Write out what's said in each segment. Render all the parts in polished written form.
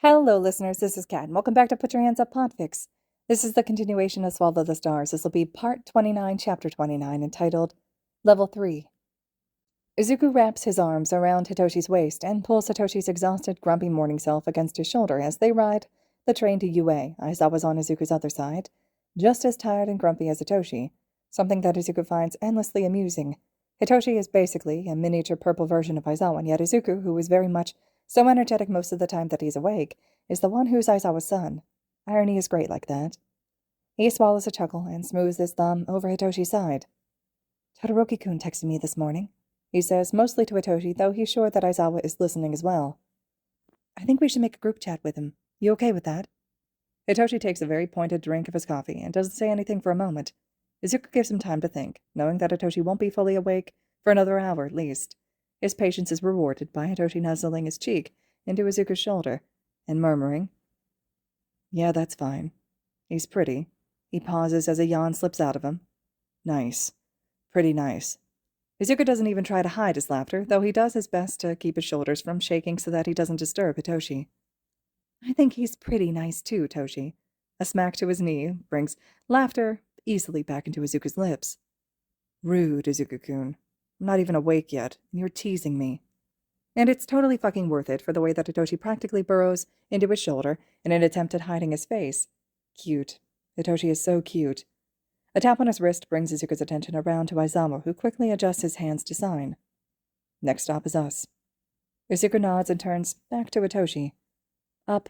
Hello, listeners. This is Kat, and welcome back to Put Your Hands Up Podfic. This is the continuation of Swallow the Stars. This will be Part 29, Chapter 29, entitled Level 3. Izuku wraps his arms around Hitoshi's waist and pulls Hitoshi's exhausted, grumpy morning self against his shoulder as they ride the train to UA. Aizawa's on Izuku's other side, just as tired and grumpy as Hitoshi, something that Izuku finds endlessly amusing. Hitoshi is basically a miniature purple version of Aizawa, and yet Izuku, who is very much so energetic most of the time that he's awake, is the one who's Aizawa's son. Irony is great like that. He swallows a chuckle and smooths his thumb over Hitoshi's side. Todoroki-kun texted me this morning, he says, mostly to Hitoshi, though he's sure that Aizawa is listening as well. I think we should make a group chat with him. You okay with that? Hitoshi takes a very pointed drink of his coffee and doesn't say anything for a moment. Izuku gives him time to think, knowing that Hitoshi won't be fully awake for another hour at least. His patience is rewarded by Hitoshi nuzzling his cheek into Izuku's shoulder and murmuring, Yeah, that's fine. He's pretty. He pauses as a yawn slips out of him. Nice. Pretty nice. Izuku doesn't even try to hide his laughter, though he does his best to keep his shoulders from shaking so that he doesn't disturb Hitoshi. I think he's pretty nice too, Toshi. A smack to his knee brings laughter easily back into Izuku's lips. Rude, Izuku-kun. I'm not even awake yet, and you're teasing me. And it's totally fucking worth it for the way that Hitoshi practically burrows into his shoulder in an attempt at hiding his face. Cute. Hitoshi is so cute. A tap on his wrist brings Izuku's attention around to Aizawa, who quickly adjusts his hands to sign. Next stop is us. Izuku nods and turns back to Hitoshi. Up.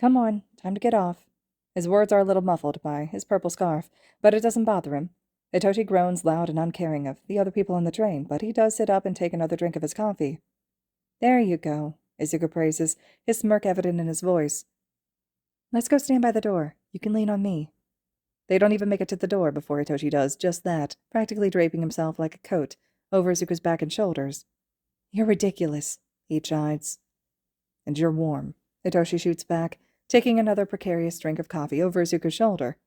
Come on, time to get off. His words are a little muffled by his purple scarf, but it doesn't bother him. Hitoshi groans loud and uncaring of the other people on the train, but he does sit up and take another drink of his coffee. There you go, Izuku praises, his smirk evident in his voice. Let's go stand by the door. You can lean on me. They don't even make it to the door before Hitoshi does just that, practically draping himself like a coat over Izuku's back and shoulders. You're ridiculous, he chides. And you're warm, Hitoshi shoots back, taking another precarious drink of coffee over Izuku's shoulder.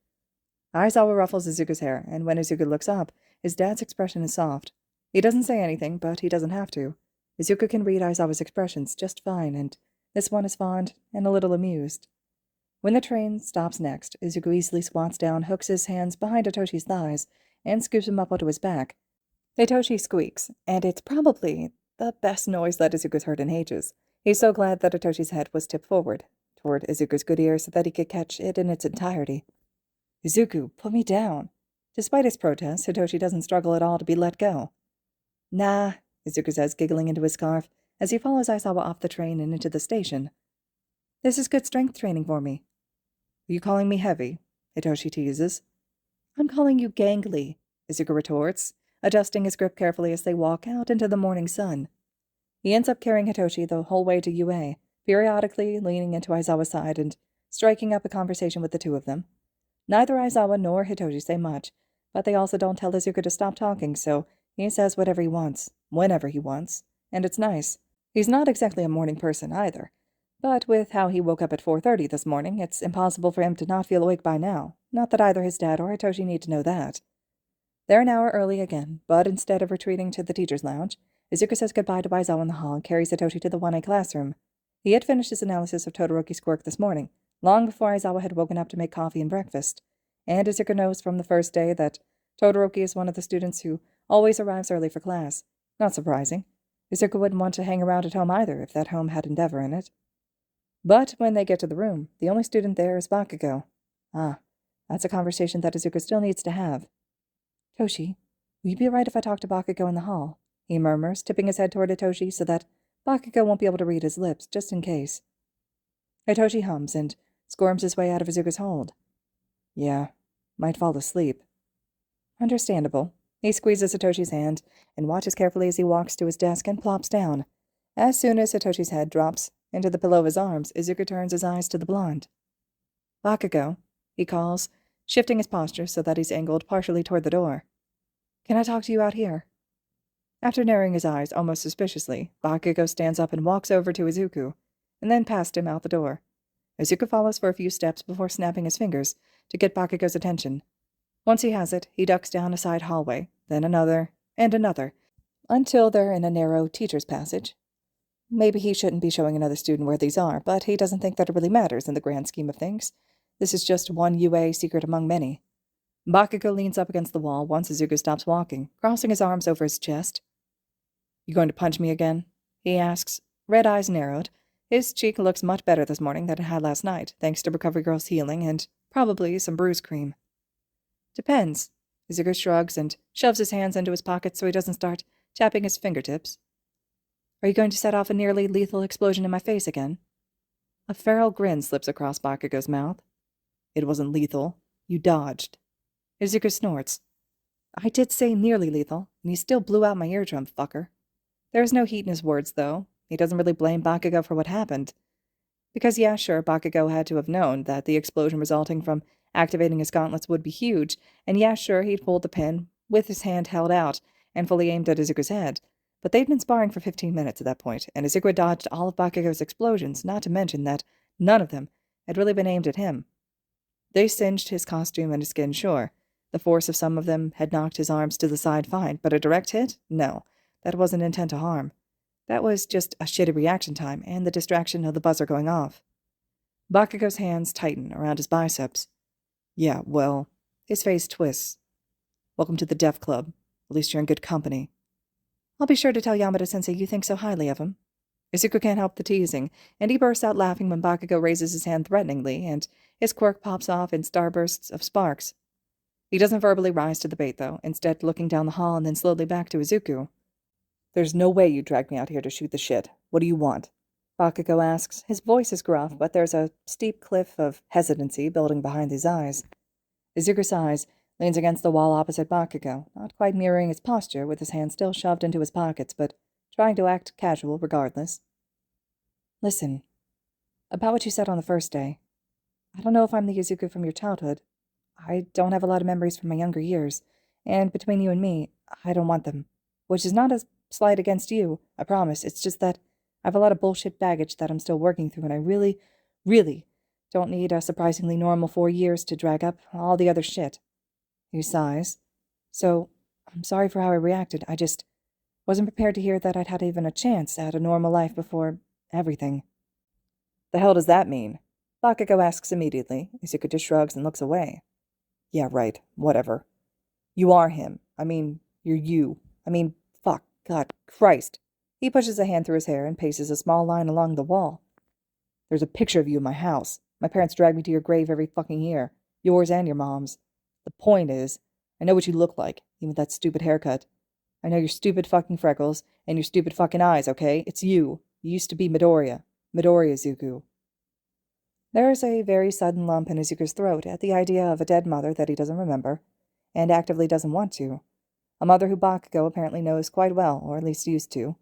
Aizawa ruffles Izuku's hair, and when Izuku looks up, his dad's expression is soft. He doesn't say anything, but he doesn't have to. Izuku can read Aizawa's expressions just fine, and this one is fond and a little amused. When the train stops next, Izuku easily squats down, hooks his hands behind Hitoshi's thighs, and scoops him up onto his back. Hitoshi squeaks, and it's probably the best noise that Izuku's heard in ages. He's so glad that Hitoshi's head was tipped forward toward Izuku's good ear so that he could catch it in its entirety. Izuku, put me down. Despite his protests, Hitoshi doesn't struggle at all to be let go. Nah, Izuku says, giggling into his scarf, as he follows Aizawa off the train and into the station. This is good strength training for me. Are you calling me heavy? Hitoshi teases. I'm calling you gangly, Izuku retorts, adjusting his grip carefully as they walk out into the morning sun. He ends up carrying Hitoshi the whole way to UA, periodically leaning into Aizawa's side and striking up a conversation with the two of them. Neither Aizawa nor Hitoshi say much, but they also don't tell Izuku to stop talking, so he says whatever he wants, whenever he wants, and it's nice. He's not exactly a morning person either, but with how he woke up at 4:30 this morning, it's impossible for him to not feel awake by now. Not that either his dad or Hitoshi need to know that. They're an hour early again, but instead of retreating to the teacher's lounge, Izuku says goodbye to Aizawa in the hall and carries Hitoshi to the 1A classroom. He had finished his analysis of Todoroki's quirk this morning, long before Aizawa had woken up to make coffee and breakfast, and Izuku knows from the first day that Todoroki is one of the students who always arrives early for class. Not surprising. Izuku wouldn't want to hang around at home either if that home had Endeavor in it. But when they get to the room, the only student there is Bakugo. Ah, that's a conversation that Izuku still needs to have. Toshi, will you be right if I talk to Bakugo in the hall? He murmurs, tipping his head toward Hitoshi so that Bakugo won't be able to read his lips, just in case. Hitoshi hums and squirms his way out of Izuku's hold. Yeah, might fall asleep. Understandable. He squeezes Hitoshi's hand and watches carefully as he walks to his desk and plops down. As soon as Hitoshi's head drops into the pillow of his arms, Izuku turns his eyes to the blonde. Bakugo, he calls, shifting his posture so that he's angled partially toward the door. Can I talk to you out here? After narrowing his eyes almost suspiciously, Bakugo stands up and walks over to Izuku, and then past him out the door. Izuku follows for a few steps before snapping his fingers to get Bakugo's attention. Once he has it, he ducks down a side hallway, then another, and another, until they're in a narrow teacher's passage. maybe he shouldn't be showing another student where these are, but he doesn't think that it really matters in the grand scheme of things. This is just one UA secret among many. Bakugo leans up against the wall once Izuku stops walking, crossing his arms over his chest. You going to punch me again? He asks, red eyes narrowed. His cheek looks much better this morning than it had last night, thanks to Recovery Girl's healing and probably some bruise cream. Depends. Izuku shrugs and shoves his hands into his pockets so he doesn't start tapping his fingertips. Are you going to set off a nearly lethal explosion in my face again? A feral grin slips across Bakugo's mouth. It wasn't lethal. You dodged. Izuku snorts. I did say nearly lethal, and he still blew out my eardrum, fucker. There is no heat in his words, though. He doesn't really blame Bakugo for what happened. Because, yeah, sure, Bakugo had to have known that the explosion resulting from activating his gauntlets would be huge, and yeah, sure, he'd pulled the pin, with his hand held out, and fully aimed at Izuku's head. But they'd been sparring for 15 minutes at that point, and Izuku had dodged all of Bakugo's explosions, not to mention that none of them had really been aimed at him. They singed his costume and his skin, sure. The force of some of them had knocked his arms to the side fine, but a direct hit? No. That wasn't intent to harm. That was just a shitty reaction time and the distraction of the buzzer going off. Bakugo's hands tighten around his biceps. Yeah, well, his face twists. Welcome to the Deaf Club. At least you're in good company. I'll be sure to tell Yamada-sensei you think so highly of him. Izuku can't help the teasing, and he bursts out laughing when Bakugo raises his hand threateningly, and his quirk pops off in starbursts of sparks. He doesn't verbally rise to the bait, though, instead looking down the hall and then slowly back to Izuku. There's no way you dragged me out here to shoot the shit. What do you want? Bakugo asks. His voice is gruff, but there's a steep cliff of hesitancy building behind his eyes. Izuku sighs, leans against the wall opposite Bakugo, not quite mirroring his posture, with his hands still shoved into his pockets, but trying to act casual regardless. Listen, about what you said on the first day. I don't know if I'm the Izuku from your childhood. I don't have a lot of memories from my younger years, and between you and me, I don't want them. Which is not a slight against you, I promise. It's just that I have a lot of bullshit baggage that I'm still working through, and I really, really don't need a surprisingly normal 4 years to drag up all the other shit. He sighs. So, I'm sorry for how I reacted. I just wasn't prepared to hear that I'd had even a chance at a normal life before everything. The hell does that mean? Bakugo asks immediately. Izuku just shrugs and looks away. Yeah, right. Whatever. You are him. I mean, you're you. I mean, fuck. God Christ. He pushes a hand through his hair and paces a small line along the wall. There's a picture of you in my house. My parents drag me to your grave every fucking year. Yours and your mom's. The point is, I know what you look like, even with that stupid haircut. I know your stupid fucking freckles and your stupid fucking eyes, okay? It's you. You used to be Midoriya. Midoriya Izuku. There's a very sudden lump in Izuku's throat at the idea of a dead mother that he doesn't remember, and actively doesn't want to. A mother who Bakugo apparently knows quite well, or at least used to.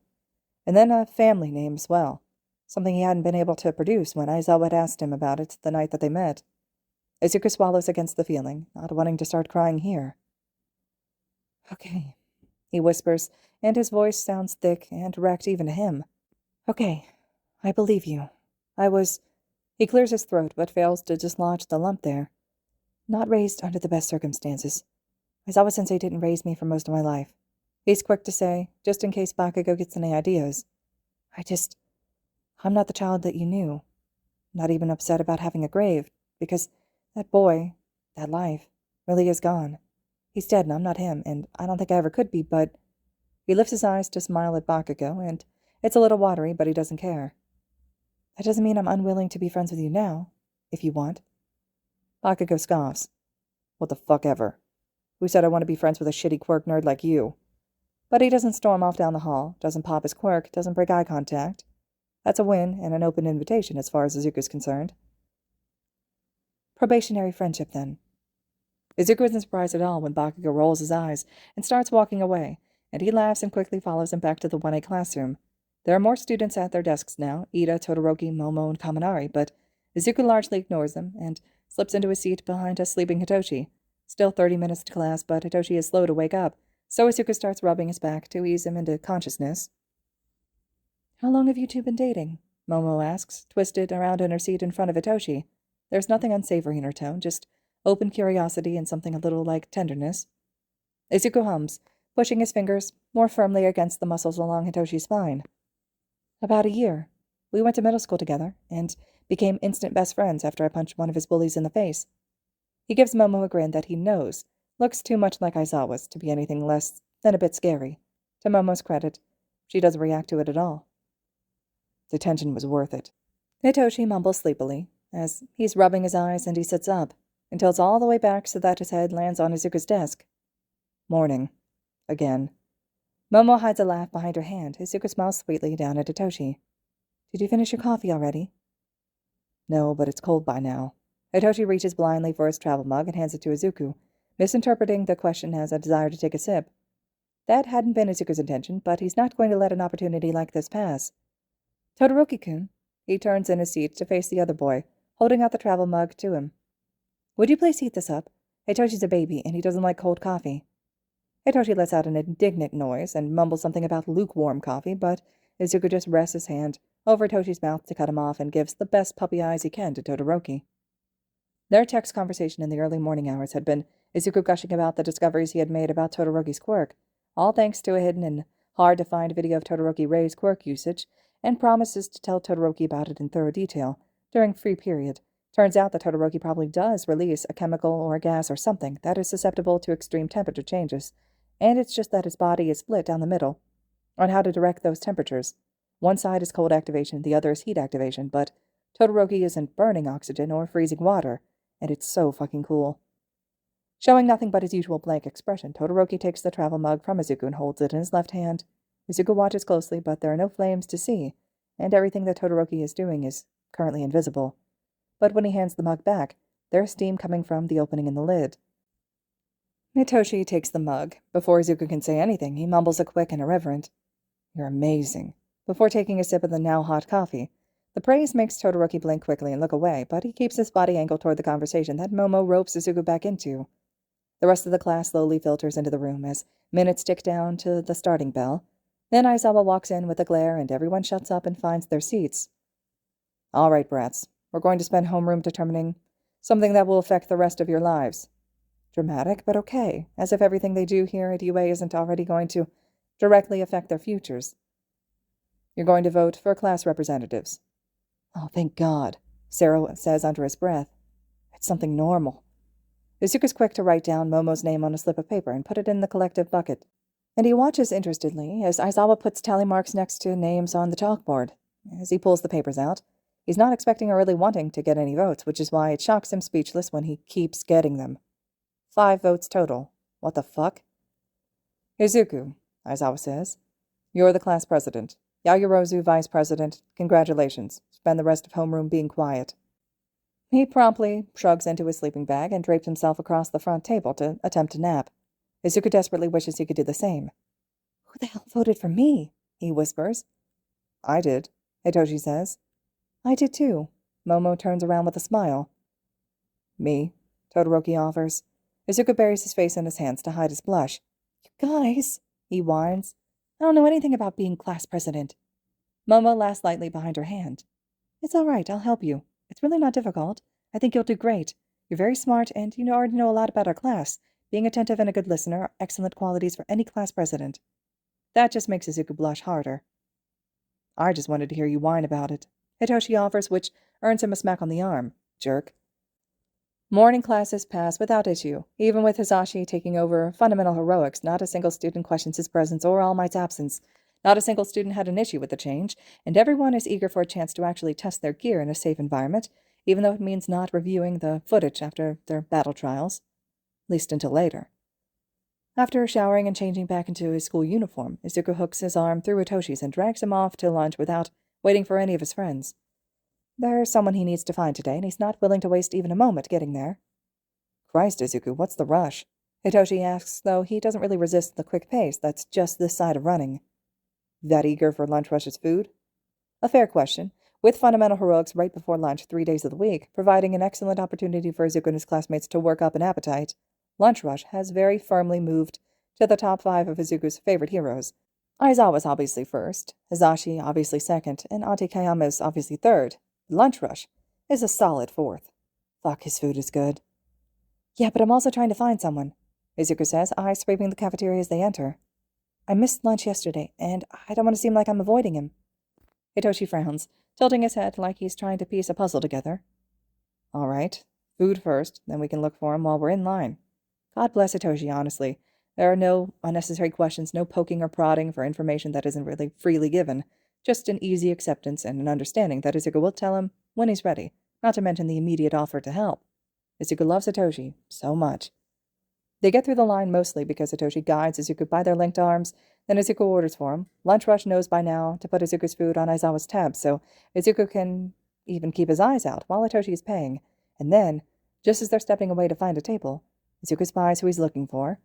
And then a family name as well. Something he hadn't been able to produce when Aizawa had asked him about it the night that they met. Izuku swallows against the feeling, not wanting to start crying here. Okay, he whispers, and his voice sounds thick and direct even to him. Okay, I believe you. He clears his throat, but fails to dislodge the lump there. Not raised under the best circumstances. Aizawa-sensei didn't raise me for most of my life. He's quick to say, just in case Bakugo gets any ideas. I'm not the child that you knew. Not even upset about having a grave, because that boy, that life, really is gone. He's dead and I'm not him, and I don't think I ever could be, but... He lifts his eyes to smile at Bakugo, and it's a little watery, but he doesn't care. That doesn't mean I'm unwilling to be friends with you now, if you want. Bakugo scoffs. What the fuck ever. Who said I want to be friends with a shitty quirk nerd like you? But he doesn't storm off down the hall, doesn't pop his quirk, doesn't break eye contact. That's a win and an open invitation as far as Izuku's concerned. Probationary friendship, then. Izuku isn't surprised at all when Bakugo rolls his eyes and starts walking away, and he laughs and quickly follows him back to the 1A classroom. There are more students at their desks now, Ida, Todoroki, Momo, and Kaminari, but Izuku largely ignores them and slips into a seat behind a sleeping Hitoshi. Still 30 minutes to class, but Hitoshi is slow to wake up, so Izuku starts rubbing his back to ease him into consciousness. How long have you two been dating? Momo asks, twisted around in her seat in front of Hitoshi. There's nothing unsavory in her tone, just open curiosity and something a little like tenderness. Izuku hums, pushing his fingers more firmly against the muscles along Hitoshi's spine. About a year. We went to middle school together, and became instant best friends after I punched one of his bullies in the face. He gives Momo a grin that he knows looks too much like Aizawa's to be anything less than a bit scary. To Momo's credit, she doesn't react to it at all. Detention was worth it. Hitoshi mumbles sleepily, as he's rubbing his eyes and he sits up, and tilts all the way back so that his head lands on Izuku's desk. Morning. Again. Momo hides a laugh behind her hand. Izuku smiles sweetly down at Hitoshi. Did you finish your coffee already? No, but it's cold by now. Hitoshi reaches blindly for his travel mug and hands it to Izuku, misinterpreting the question as a desire to take a sip. That hadn't been Izuku's intention, but he's not going to let an opportunity like this pass. Todoroki-kun. He turns in his seat to face the other boy, holding out the travel mug to him. Would you please heat this up? Hitoshi's a baby, and he doesn't like cold coffee. Hitoshi lets out an indignant noise and mumbles something about lukewarm coffee, but Izuku just rests his hand over Hitoshi's mouth to cut him off and gives the best puppy eyes he can to Todoroki. Their text conversation in the early morning hours had been Izuku gushing about the discoveries he had made about Todoroki's quirk, all thanks to a hidden and hard-to-find video of Todoroki Rei's quirk usage, and promises to tell Todoroki about it in thorough detail during free period. Turns out that Todoroki probably does release a chemical or a gas or something that is susceptible to extreme temperature changes, and it's just that his body is split down the middle on how to direct those temperatures. One side is cold activation, the other is heat activation, but Todoroki isn't burning oxygen or freezing water, and it's so fucking cool. Showing nothing but his usual blank expression, Todoroki takes the travel mug from Izuku and holds it in his left hand. Izuku watches closely, but there are no flames to see, and everything that Todoroki is doing is currently invisible. But when he hands the mug back, there's steam coming from the opening in the lid. Hitoshi takes the mug. Before Izuku can say anything, he mumbles a quick and irreverent, "You're amazing," before taking a sip of the now-hot coffee. The praise makes Todoroki blink quickly and look away, but he keeps his body angled toward the conversation that Momo ropes Izuku back into. The rest of the class slowly filters into the room as minutes tick down to the starting bell. Then Aizawa walks in with a glare, and everyone shuts up and finds their seats. All right, brats. We're going to spend homeroom determining something that will affect the rest of your lives. Dramatic, but okay, as if everything they do here at UA isn't already going to directly affect their futures. You're going to vote for class representatives. Oh, thank God, Sarah says under his breath. It's something normal. Izuku's quick to write down Momo's name on a slip of paper and put it in the collective bucket, and he watches interestedly as Aizawa puts tally marks next to names on the chalkboard. As he pulls the papers out, he's not expecting or really wanting to get any votes, which is why it shocks him speechless when he keeps getting them. 5 votes total. What the fuck? Izuku, Aizawa says. You're the class president. Yayorozu vice president. Congratulations. Spend the rest of homeroom being quiet. He promptly shrugs into his sleeping bag and drapes himself across the front table to attempt a nap. Izuku desperately wishes he could do the same. Who the hell voted for me? He whispers. I did, Hitoshi says. I did too. Momo turns around with a smile. Me, Todoroki offers. Izuku buries his face in his hands to hide his blush. You guys, he whines. I don't know anything about being class president. Momo laughs lightly behind her hand. It's all right, I'll help you. It's really not difficult. I think you'll do great. You're very smart, and you already know a lot about our class. Being attentive and a good listener are excellent qualities for any class president. That just makes Izuku blush harder. I just wanted to hear you whine about it, Hitoshi offers, which earns him a smack on the arm. Jerk. Morning classes pass without issue. Even with Hisashi taking over fundamental heroics, not a single student questions his presence or All Might's absence. Not a single student had an issue with the change, and everyone is eager for a chance to actually test their gear in a safe environment, even though it means not reviewing the footage after their battle trials. At least until later. After showering and changing back into his school uniform, Izuku hooks his arm through Hitoshi's and drags him off to lunch without waiting for any of his friends. There's someone he needs to find today, and he's not willing to waste even a moment getting there. Christ, Izuku, what's the rush? Hitoshi asks, though he doesn't really resist the quick pace that's just this side of running. That eager for lunch rush's food? A fair question, with fundamental heroics right before lunch 3 days of the week, providing an excellent opportunity for Izuku and his classmates to work up an appetite. Lunch rush has very firmly moved to the top 5 of Izuku's favorite heroes. Aizawa's obviously first, Hisashi obviously second, and Auntie Kayama's obviously third. Lunch rush is a solid 4th. Fuck, his food is good. Yeah, but I'm also trying to find someone, Izuku says, eyes sweeping the cafeteria as they enter. I missed lunch yesterday, and I don't want to seem like I'm avoiding him. Hitoshi frowns, tilting his head like he's trying to piece a puzzle together. All right. Food first, then we can look for him while we're in line. God bless Hitoshi, honestly. There are no unnecessary questions, no poking or prodding for information that isn't really freely given. Just an easy acceptance and an understanding that Izuku will tell him when he's ready, not to mention the immediate offer to help. Izuku loves Hitoshi so much. They get through the line mostly because Hitoshi guides Izuku by their linked arms, then Izuku orders for him. Lunch Rush knows by now to put Izuku's food on Aizawa's tab, so Izuku can even keep his eyes out while Hitoshi is paying. And then, just as they're stepping away to find a table, Izuku spies who he's looking for.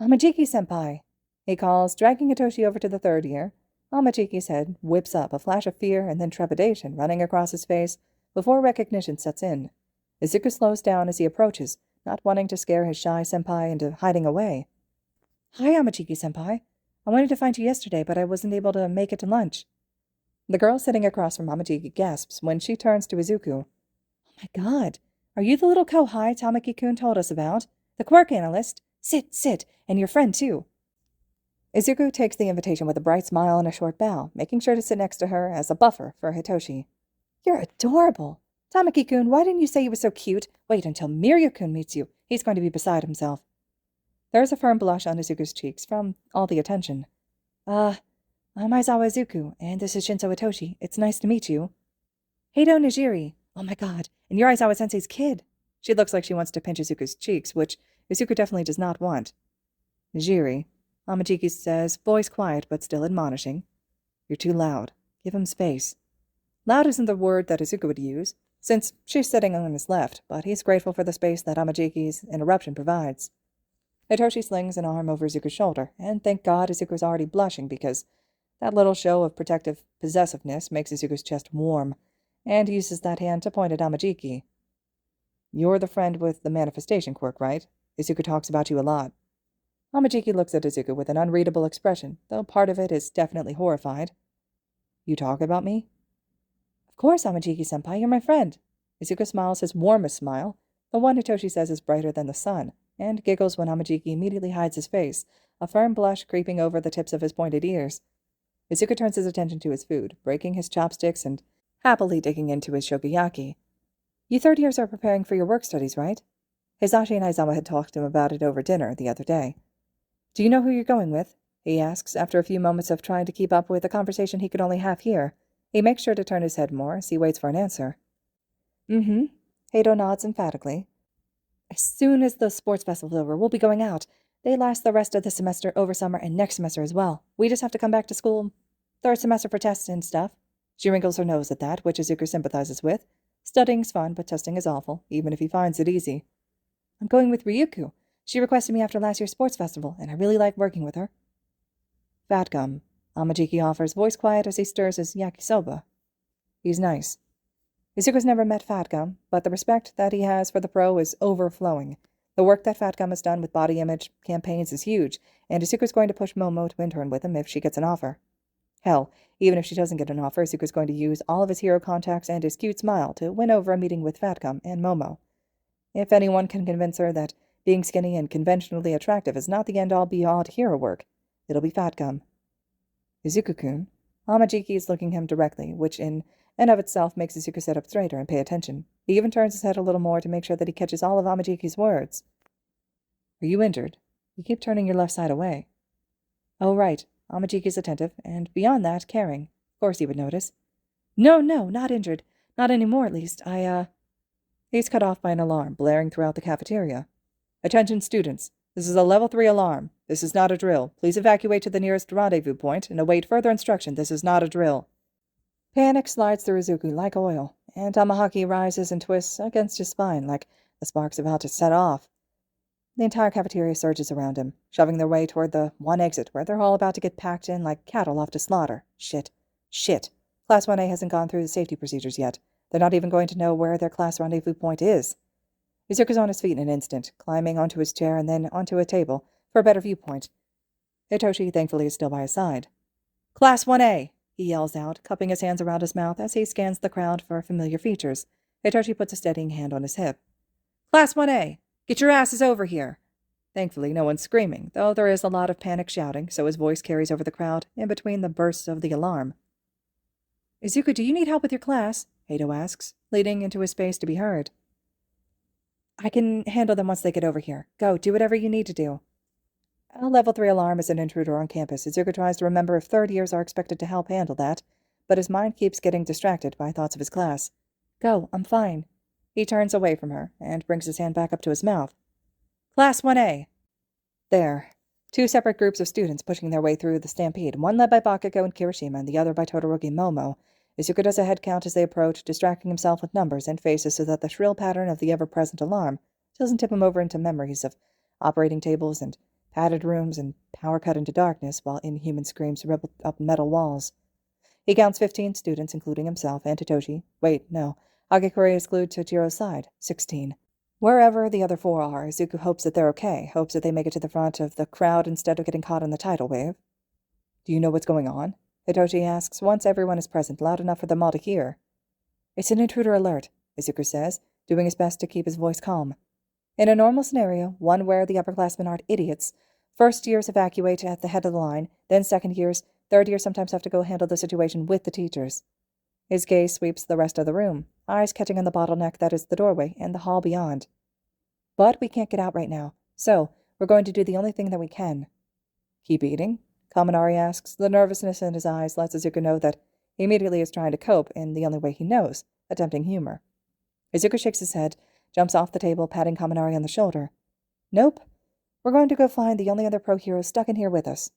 Amajiki-senpai, he calls, dragging Hitoshi over to the third ear. Amajiki's head whips up, a flash of fear and then trepidation running across his face before recognition sets in. Izuku slows down as he approaches, not wanting to scare his shy senpai into hiding away. Hi, Amajiki-senpai. I wanted to find you yesterday, but I wasn't able to make it to lunch. The girl sitting across from Amajiki gasps when she turns to Izuku. Oh my god, are you the little Kohai Tamaki-kun told us about? The quirk analyst? Sit, and your friend too. Izuku takes the invitation with a bright smile and a short bow, making sure to sit next to her as a buffer for Hitoshi. You're adorable. Tamaki-kun, why didn't you say you were so cute? Wait until Miryu-kun meets you. He's going to be beside himself. There is a firm blush on Izuku's cheeks from all the attention. I'm Aizawa Izuku, and this is Shinso Hitoshi. It's nice to meet you. Heido Nijiri. Oh my god, and you're Aizawa-sensei's kid. She looks like she wants to pinch Izuku's cheeks, which Izuku definitely does not want. Nijiri, Amajiki says, voice quiet but still admonishing. You're too loud. Give him space. Loud isn't the word that Izuku would use, since she's sitting on his left, but he's grateful for the space that Amajiki's interruption provides. Hitoshi slings an arm over Izuku's shoulder, and thank God Izuku's already blushing because that little show of protective possessiveness makes Izuku's chest warm, and he uses that hand to point at Amajiki. You're the friend with the manifestation quirk, right? Izuku talks about you a lot. Amajiki looks at Izuku with an unreadable expression, though part of it is definitely horrified. You talk about me? Of course, Amajiki-senpai, you're my friend. Izuku smiles his warmest smile, the one Hitoshi says is brighter than the sun, and giggles when Amajiki immediately hides his face, a firm blush creeping over the tips of his pointed ears. Izuku turns his attention to his food, breaking his chopsticks and happily digging into his shokiyaki. You third years are preparing for your work studies, right? Hisashi and Aizawa had talked to him about it over dinner the other day. Do you know who you're going with? He asks, after a few moments of trying to keep up with a conversation he could only half hear. He makes sure to turn his head more as he waits for an answer. Mm-hmm. Heido nods emphatically. As soon as the sports festival's over, we'll be going out. They last the rest of the semester, over summer, and next semester as well. We just have to come back to school third semester for tests and stuff. She wrinkles her nose at that, which Izuku sympathizes with. Studying's fun, but testing is awful, even if he finds it easy. I'm going with Ryuku. She requested me after last year's sports festival, and I really like working with her. Fat gum, Amajiki offers, voice quiet as he stirs his yakisoba. He's nice. Izuku's never met Fat Gum, but the respect that he has for the pro is overflowing. The work that Fat Gum has done with body image campaigns is huge, and Izuku's going to push Momo to intern with him if she gets an offer. Hell, even if she doesn't get an offer, Izuku's going to use all of his hero contacts and his cute smile to win over a meeting with Fat Gum and Momo. If anyone can convince her that being skinny and conventionally attractive is not the end-all be-all to hero work, it'll be Fat Gum. Izuku-kun. Amajiki is looking him directly, which in and of itself makes Izuku sit up straighter and pay attention. He even turns his head a little more to make sure that he catches all of Amajiki's words. Are you injured? You keep turning your left side away. Oh, right. Amajiki's attentive, and beyond that, caring. Of course he would notice. No, not injured. Not anymore, at least. He's cut off by an alarm, blaring throughout the cafeteria. Attention, students. This is a level 3 alarm. This is not a drill. Please evacuate to the nearest rendezvous point and await further instruction. This is not a drill. Panic slides through Izuku like oil, and Tamahaki rises and twists against his spine like the sparks about to set off. The entire cafeteria surges around him, shoving their way toward the one exit where they're all about to get packed in like cattle off to slaughter. Shit. Class 1A hasn't gone through the safety procedures yet. They're not even going to know where their class rendezvous point is. Izuku's on his feet in an instant, climbing onto his chair and then onto a table for a better viewpoint. Hitoshi, thankfully, is still by his side. Class 1A! He yells out, cupping his hands around his mouth as he scans the crowd for familiar features. Hitoshi puts a steadying hand on his hip. Class 1A! Get your asses over here! Thankfully, no one's screaming, though there is a lot of panic shouting, so his voice carries over the crowd in between the bursts of the alarm. Izuku, do you need help with your class? Hato asks, leading into his space to be heard. I can handle them once they get over here. Go, do whatever you need to do. A level 3 alarm is an intruder on campus. Izuku tries to remember if third years are expected to help handle that, but his mind keeps getting distracted by thoughts of his class. Go, I'm fine. He turns away from her and brings his hand back up to his mouth. Class 1A. There. 2 separate groups of students pushing their way through the stampede, one led by Bakugo and Kirishima and the other by Todoroki and Momo. Izuku does a head count as they approach, distracting himself with numbers and faces so that the shrill pattern of the ever-present alarm doesn't tip him over into memories of operating tables and padded rooms and power cut into darkness while inhuman screams ripple up metal walls. He counts 15 students, including himself and Totoshi. Wait, no. Hagekure is glued to Jiro's side. 16. Wherever the other 4 are, Izuku hopes that they're okay, hopes that they make it to the front of the crowd instead of getting caught in the tidal wave. Do you know what's going on? Hitoshi asks, once everyone is present, loud enough for them all to hear. It's an intruder alert, Izuku says, doing his best to keep his voice calm. In a normal scenario, one where the upperclassmen aren't idiots, first years evacuate at the head of the line, then second years, third years sometimes have to go handle the situation with the teachers. His gaze sweeps the rest of the room, eyes catching on the bottleneck that is the doorway and the hall beyond. But we can't get out right now, so we're going to do the only thing that we can. Keep eating? Kaminari asks. The nervousness in his eyes lets Izuku know that he immediately is trying to cope in the only way he knows, attempting humor. Izuku shakes his head, jumps off the table, patting Kaminari on the shoulder. Nope. We're going to go find the only other pro hero stuck in here with us.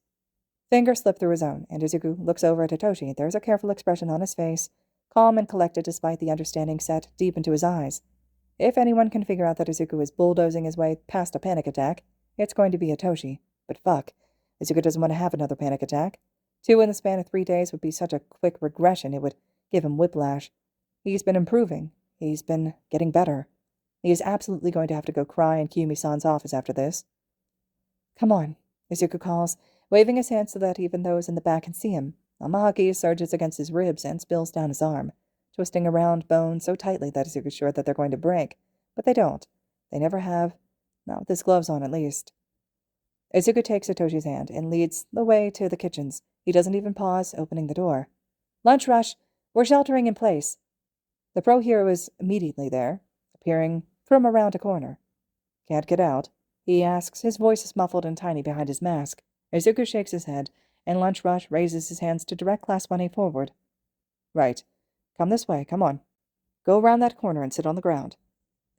Fingers slip through his own, and Izuku looks over at Hitoshi. There's a careful expression on his face, calm and collected despite the understanding set deep into his eyes. If anyone can figure out that Izuku is bulldozing his way past a panic attack, it's going to be Hitoshi. But fuck, Izuku doesn't want to have another panic attack. 2 in the span of 3 days would be such a quick regression it would give him whiplash. He's been improving. He's been getting better. He is absolutely going to have to go cry in Kiyumi-san's office after this. Come on, Izuku calls, waving his hand so that even those in the back can see him. Amahaki surges against his ribs and spills down his arm, twisting around bones so tightly that Izuku's sure that they're going to break. But they don't. They never have. Not with his gloves on, at least. Izuku takes Hitoshi's hand and leads the way to the kitchens. He doesn't even pause, opening the door. Lunch rush! We're sheltering in place. The pro hero is immediately there, appearing from around a corner. Can't get out? He asks, his voice is muffled and tiny behind his mask. Izuku shakes his head, and Lunch Rush raises his hands to direct Class 1A forward. Right. Come this way, come on. Go around that corner and sit on the ground.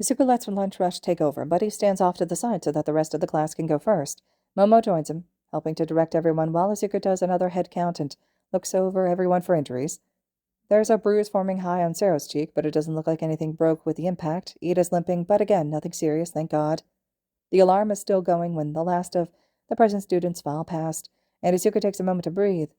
Izuku lets Lunch Rush take over, but he stands off to the side so that the rest of the class can go first. Momo joins him, helping to direct everyone while Izuku does another head count and looks over everyone for injuries. There's a bruise forming high on Sero's cheek, but it doesn't look like anything broke with the impact. Ida's limping, but again, nothing serious, thank God. The alarm is still going when the last of the present students file past, and Izuku takes a moment to breathe.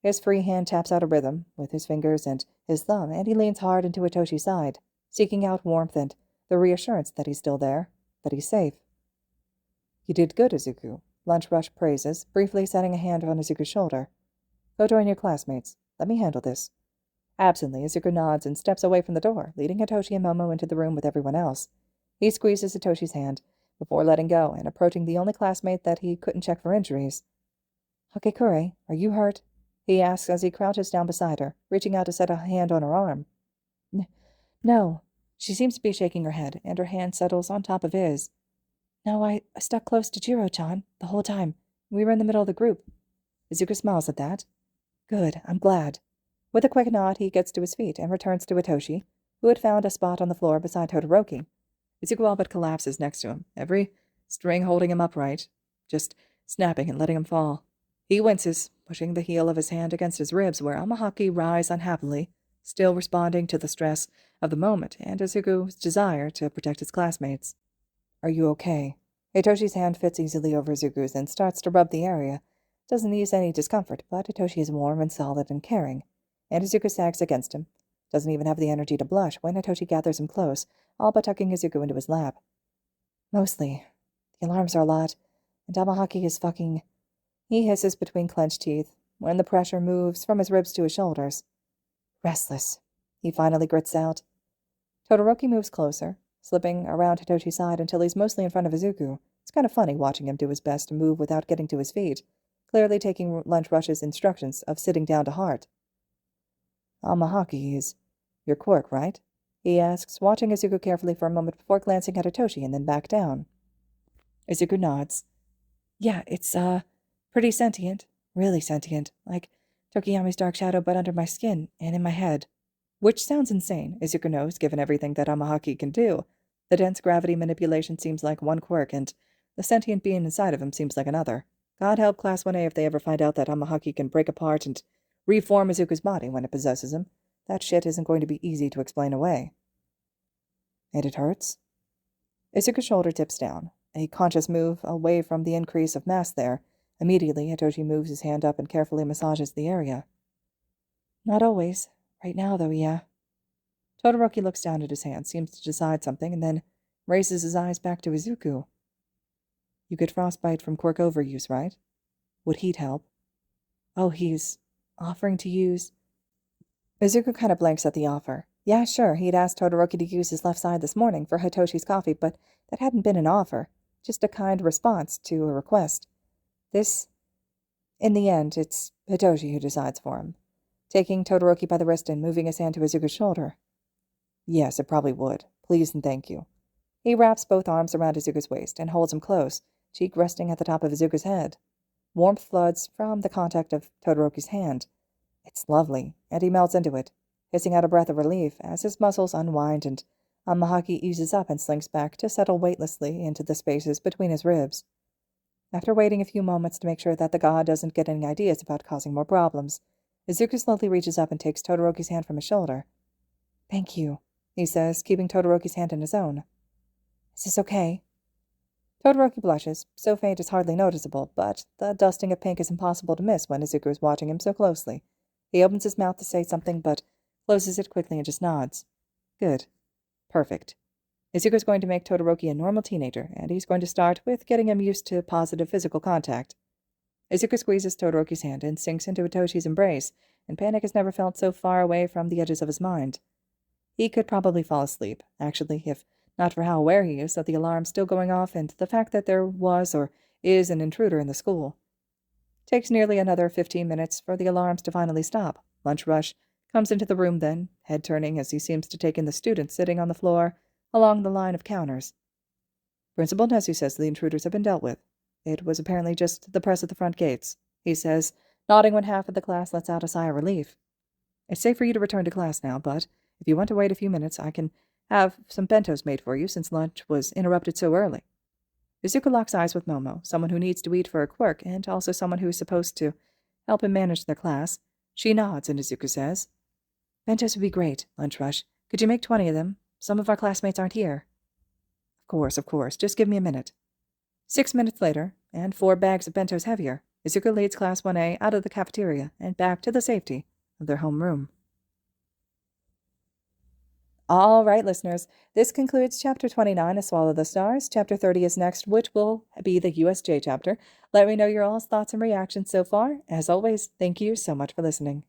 His free hand taps out a rhythm with his fingers and his thumb, and he leans hard into Hitoshi's side, seeking out warmth and the reassurance that he's still there, that he's safe. You did good, Izuku, Lunch Rush praises, briefly setting a hand on Izuku's shoulder. Go join your classmates. Let me handle this. Absently, Izuku nods and steps away from the door, leading Hitoshi and Momo into the room with everyone else. He squeezes Hitoshi's hand before letting go and approaching the only classmate that he couldn't check for injuries. Hagekure, are you hurt? He asks as he crouches down beside her, reaching out to set a hand on her arm. No. She seems to be shaking her head, and her hand settles on top of his. No, I stuck close to Jiro-chan the whole time. We were in the middle of the group. Izuku smiles at that. Good, I'm glad. With a quick nod, he gets to his feet and returns to Hitoshi, who had found a spot on the floor beside Todoroki. Izuku all but collapses next to him, every string holding him upright, just snapping and letting him fall. He winces, pushing the heel of his hand against his ribs, where Amahaki writhes unhappily, still responding to the stress of the moment and Izuku's desire to protect his classmates. Are you okay? Hitoshi's hand fits easily over Izuku's and starts to rub the area. Doesn't ease any discomfort, but Hitoshi is warm and solid and caring, and Izuku sags against him. Doesn't even have the energy to blush when Hitoshi gathers him close, all but tucking Izuku into his lap. Mostly. The alarms are a lot, and Amahaki is fucking... He hisses between clenched teeth when the pressure moves from his ribs to his shoulders. Restless, he finally grits out. Todoroki moves closer, slipping around Hitoshi's side until he's mostly in front of Izuku. It's kind of funny watching him do his best to move without getting to his feet, clearly taking Lunch Rush's instructions of sitting down to heart. Amahaki is your quirk, right? He asks, watching Izuku carefully for a moment before glancing at Hitoshi and then back down. Izuku nods. Yeah, it's, pretty sentient. Really sentient. Like Tokiyami's dark shadow but under my skin and in my head. Which sounds insane, Izuku knows, given everything that Amahaki can do. The dense gravity manipulation seems like one quirk, and the sentient being inside of him seems like another. God help Class 1A if they ever find out that Amahaki can break apart and reform Izuku's body when it possesses him. That shit isn't going to be easy to explain away. And it hurts? Izuku's shoulder tips down, a conscious move away from the increase of mass there. Immediately, Hitoshi moves his hand up and carefully massages the area. Not always. Right now, though, yeah. Todoroki looks down at his hand, seems to decide something, and then raises his eyes back to Izuku. You get frostbite from quirk overuse, right? Would heat help? Oh, he's offering to use... Izuku kind of blanks at the offer. Yeah, sure, he'd asked Todoroki to use his left side this morning for Hitoshi's coffee, but that hadn't been an offer, just a kind response to a request. In the end, it's Hitoshi who decides for him, taking Todoroki by the wrist and moving his hand to Izuku's shoulder. Yes, it probably would. Please and thank you. He wraps both arms around Izuku's waist and holds him close, cheek resting at the top of Izuku's head. Warmth floods from the contact of Todoroki's hand. It's lovely, and he melts into it, hissing out a breath of relief as his muscles unwind and Amahaki eases up and slinks back to settle weightlessly into the spaces between his ribs. After waiting a few moments to make sure that the god doesn't get any ideas about causing more problems, Izuku slowly reaches up and takes Todoroki's hand from his shoulder. Thank you, he says, keeping Todoroki's hand in his own. Is this okay? Todoroki blushes, so faint it's hardly noticeable, but the dusting of pink is impossible to miss when Izuku is watching him so closely. He opens his mouth to say something, but closes it quickly and just nods. Good. Perfect. Izuku's going to make Todoroki a normal teenager, and he's going to start with getting him used to positive physical contact. Izuku squeezes Todoroki's hand and sinks into Hitoshi's embrace, and panic has never felt so far away from the edges of his mind. He could probably fall asleep, actually, if not for how aware he is of the alarm still going off and the fact that there was or is an intruder in the school. Takes nearly another 15 minutes for the alarms to finally stop. Lunch rush comes into the room then, head turning as he seems to take in the students sitting on the floor along the line of counters. Principal Nezu says the intruders have been dealt with. It was apparently just the press at the front gates, he says, nodding when half of the class lets out a sigh of relief. It's safe for you to return to class now, but if you want to wait a few minutes, I can have some bentos made for you since lunch was interrupted so early. Izuku locks eyes with Momo, someone who needs to eat for a quirk and also someone who is supposed to help him manage their class. She nods, and Izuku says, Bentos would be great, Lunch Rush. Could you make 20 of them? Some of our classmates aren't here. Of course. Just give me a minute. 6 minutes later, and 4 bags of bentos heavier, Izuku leads Class 1A out of the cafeteria and back to the safety of their home room. All right, listeners, this concludes Chapter 29 of Swallow the Stars. Chapter 30 is next, which will be the USJ chapter. Let me know your all's thoughts and reactions so far. As always, thank you so much for listening.